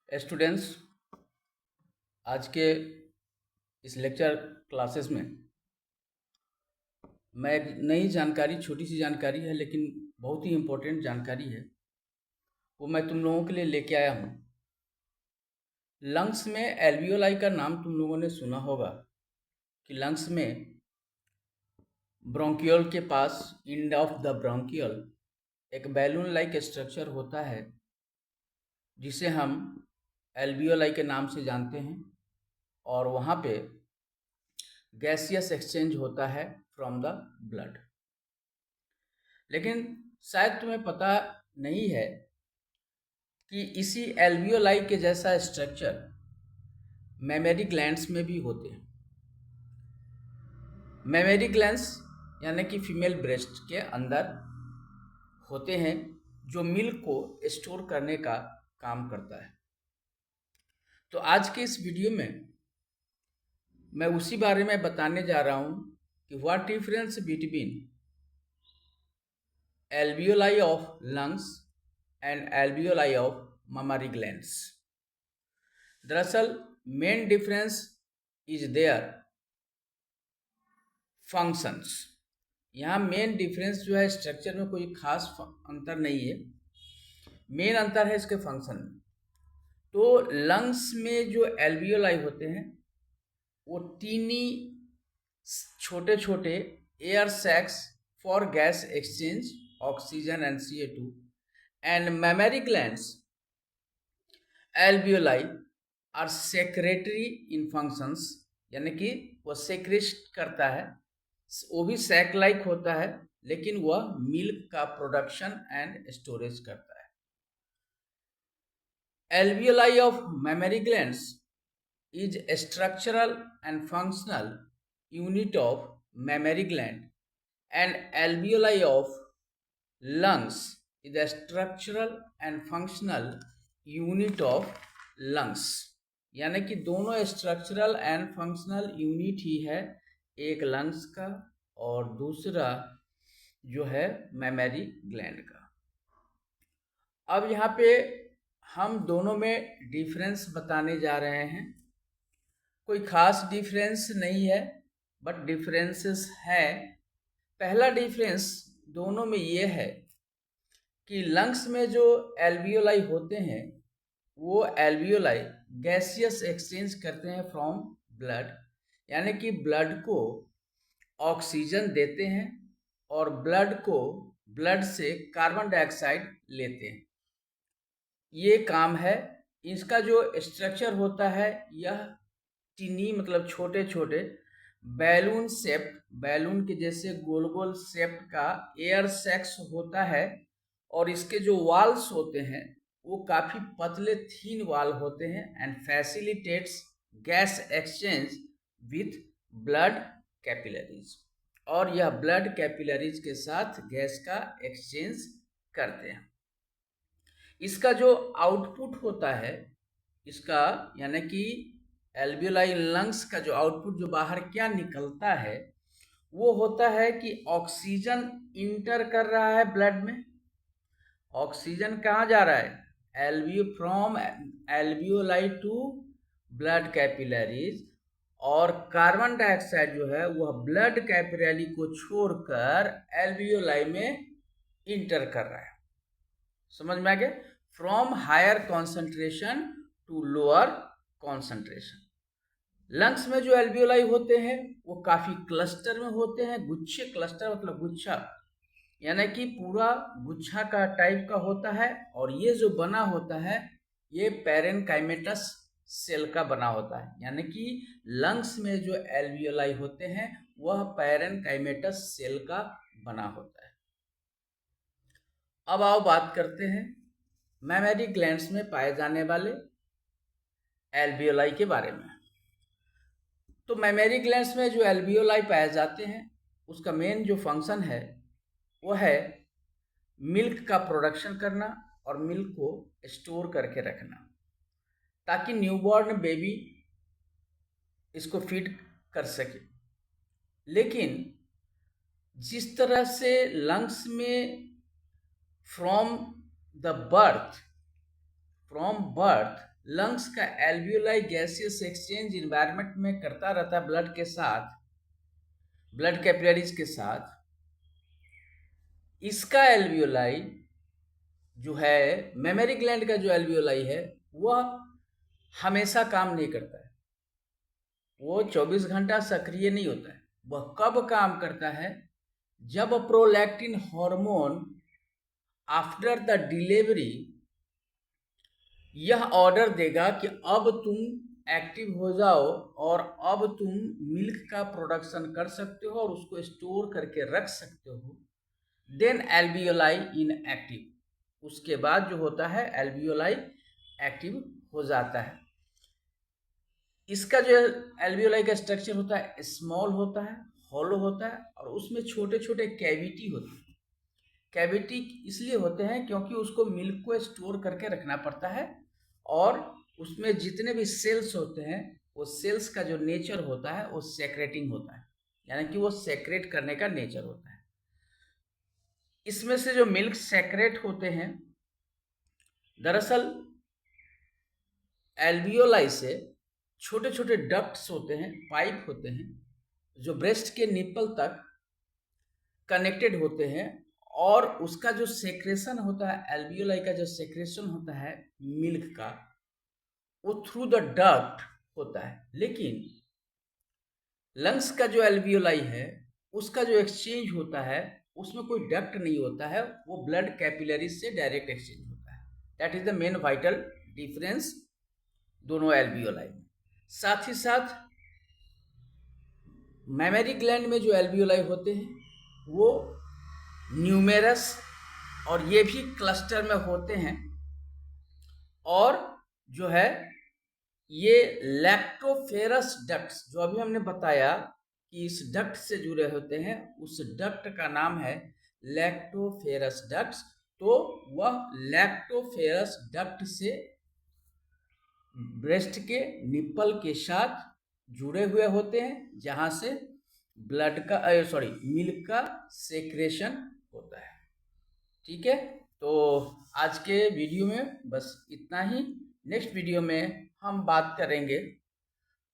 Students, आज के इस लेक्चर क्लासेस में मैं एक नई जानकारी, छोटी सी जानकारी है लेकिन बहुत ही इम्पोर्टेंट जानकारी है, वो मैं तुम लोगों के लिए लेके आया हूँ। लंग्स में एल्वियोलाई का नाम तुम लोगों ने सुना होगा कि लंग्स में ब्रोंकियल के पास, एंड ऑफ द ब्रोंकियल, एक बैलून लाइक स्ट्रक्चर होता है जिसे हम एल्वियोलाई के नाम से जानते हैं, और वहाँ पे गैसियस एक्सचेंज होता है फ्रॉम द ब्लड। लेकिन शायद तुम्हें पता नहीं है कि इसी एल्वियोलाई के जैसा स्ट्रक्चर मेमोरी ग्लैंड्स में भी होते हैं। मेमोरी ग्लैंड्स यानी कि फीमेल ब्रेस्ट के अंदर होते हैं, जो मिल्क को स्टोर करने का काम करता है। तो आज के इस वीडियो में मैं उसी बारे में बताने जा रहा हूँ कि what difference between alveoli of lungs and alveoli of mammary glands. दरअसल main difference is their functions. यहाँ मेन डिफरेंस जो है, स्ट्रक्चर में कोई खास अंतर नहीं है, मेन अंतर है इसके फंक्शन में। तो लंग्स में जो एल्वियोलाई होते हैं वो टीनी छोटे छोटे air sacs for gas exchange, oxygen and CO2, and memory glands alveoli are secretory in functions, यानी कि वो सेक्रेट करता है, वो भी सैक लाइक होता है, लेकिन वह मिल्क का प्रोडक्शन एंड स्टोरेज करता है। Alveoli of mammary glands is a structural and functional unit of mammary gland, and alveoli of lungs is a structural and functional unit of lungs। यानी कि दोनों स्ट्रक्चरल एंड फंक्शनल यूनिट ही है, एक lungs का और दूसरा जो है मेमोरी ग्लैंड का। अब यहाँ पे हम दोनों में डिफरेंस बताने जा रहे हैं। कोई खास डिफरेंस नहीं है, बट डिफरेंसेस है। पहला डिफरेंस दोनों में ये है कि लंग्स में जो एल्वियोलाई होते हैं वो एल्वियोलाई गैसियस एक्सचेंज करते हैं फ्रॉम ब्लड, यानी कि ब्लड को ऑक्सीजन देते हैं और ब्लड से कार्बन डाइऑक्साइड लेते हैं। ये काम है। इसका जो स्ट्रक्चर होता है, यह टिनी मतलब छोटे छोटे बैलून शेप्ड, बैलून के जैसे गोल गोल शेप्ड का एयर सैक्स होता है, और इसके जो वाल्स होते हैं वो काफ़ी पतले थीन वाल होते हैं, and facilitates gas exchange with blood capillaries, और यह ब्लड कैपिलरीज के साथ गैस का एक्सचेंज करते हैं। इसका जो आउटपुट होता है, इसका यानी कि एल्वियोलाई लंग्स का जो आउटपुट, जो बाहर क्या निकलता है, वो होता है कि ऑक्सीजन इंटर कर रहा है ब्लड में। ऑक्सीजन कहाँ जा रहा है? From alveoli to blood capillaries, और कार्बन डाइऑक्साइड जो है वह ब्लड कैपिलरी को छोड़कर एल्वियोलाई में इंटर कर रहा है। समझ में आ गया? From higher concentration to lower concentration. Lungs में जो एल्वियोलाई होते हैं वो काफी क्लस्टर में होते हैं, गुच्छे, क्लस्टर मतलब गुच्छा, यानी कि पूरा गुच्छा का टाइप का होता है, और ये जो बना होता है ये पैरेनकाइमेटस सेल का बना होता है, यानी कि लंग्स में जो एल्वियोलाई होते हैं वह पैरेनकाइमेटस सेल का बना होता है। अब आओ बात करते हैं मेमोरी ग्लैंड्स में पाए जाने वाले एल्वियोलाई के बारे में। तो मेमोरी ग्लैंड्स में जो एल्वियोलाई पाए जाते हैं उसका मेन जो फंक्शन है वो है मिल्क का प्रोडक्शन करना और मिल्क को स्टोर करके रखना, ताकि न्यूबॉर्न बेबी इसको फीड कर सके। लेकिन जिस तरह से लंग्स में फ्रॉम बर्थ लंग्स का एल्वियोलाई गैसियस एक्सचेंज इन्वायरमेंट में करता रहता है ब्लड के साथ, ब्लड कैपिलरीज के साथ। इसका एल्वियोलाई जो है, मेमोरी ग्लैंड का जो एल्वियोलाई है, वह हमेशा काम नहीं करता है, वो 24 घंटा सक्रिय नहीं होता है। वह कब काम करता है? जब prolactin hormone after the delivery यह ऑर्डर देगा कि अब तुम एक्टिव हो जाओ और अब तुम मिल्क का प्रोडक्शन कर सकते हो और उसको स्टोर करके रख सकते हो, देन एल्वियोलाई इन एक्टिव, उसके बाद जो होता है एल्वियोलाई एक्टिव हो जाता है। इसका जो एल्वियोलाई का स्ट्रक्चर होता है स्मॉल होता है, हॉलो होता है और उसमें छोटे छोटे कैविटी होते हैं। कैविटी इसलिए होते हैं क्योंकि उसको मिल्क को स्टोर करके रखना पड़ता है और उसमें जितने भी सेल्स होते हैं वो सेल्स का जो नेचर होता है वो सेक्रेटिंग होता है, यानी कि वो सेक्रेट करने का नेचर होता है। इसमें से जो मिल्क सेक्रेट होते हैं, दरअसल एल्वियोलाई से छोटे छोटे डक्ट्स होते हैं, पाइप होते हैं जो ब्रेस्ट के निप्पल तक कनेक्टेड होते हैं और उसका जो सेक्रेशन होता है, एल्वियोलाई का जो सेक्रेशन होता है मिल्क का, वो थ्रू द डक्ट होता है। लेकिन लंग्स का जो एल्वियोलाई है उसका जो एक्सचेंज होता है उसमें कोई डक्ट नहीं होता है, वो ब्लड कैपिलरीज से डायरेक्ट एक्सचेंज होता है। That is the main vital difference दोनों एल्वियोलाई में। साथ ही साथ मेमोरी ग्लैंड में जो एल्वियोलाई होते हैं वो न्यूमेरस और ये भी क्लस्टर में होते हैं और जो है ये लैक्टोफेरस डक्ट्स, जो अभी हमने बताया कि इस डक्ट से जुड़े होते हैं, उस डक्ट का नाम है लैक्टोफेरस डक्ट्स। तो वह लैक्टोफेरस डक्ट से ब्रेस्ट के निप्पल के साथ जुड़े हुए होते हैं जहां से ब्लड का मिल्क का सेक्रेशन होता है। ठीक है, तो आज के वीडियो में बस इतना ही। नेक्स्ट वीडियो में हम बात करेंगे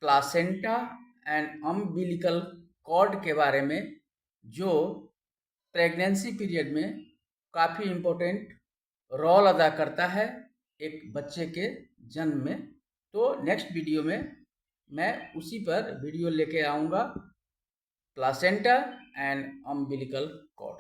प्लासेंटा एंड अम्बिलिकल कॉर्ड के बारे में, जो प्रेगनेंसी पीरियड में काफ़ी इम्पोर्टेंट रोल अदा करता है एक बच्चे के जन्म में। तो नेक्स्ट वीडियो में मैं उसी पर वीडियो लेके आऊँगा, प्लासेंटा एंड अम्बिलिकल कॉर्ड।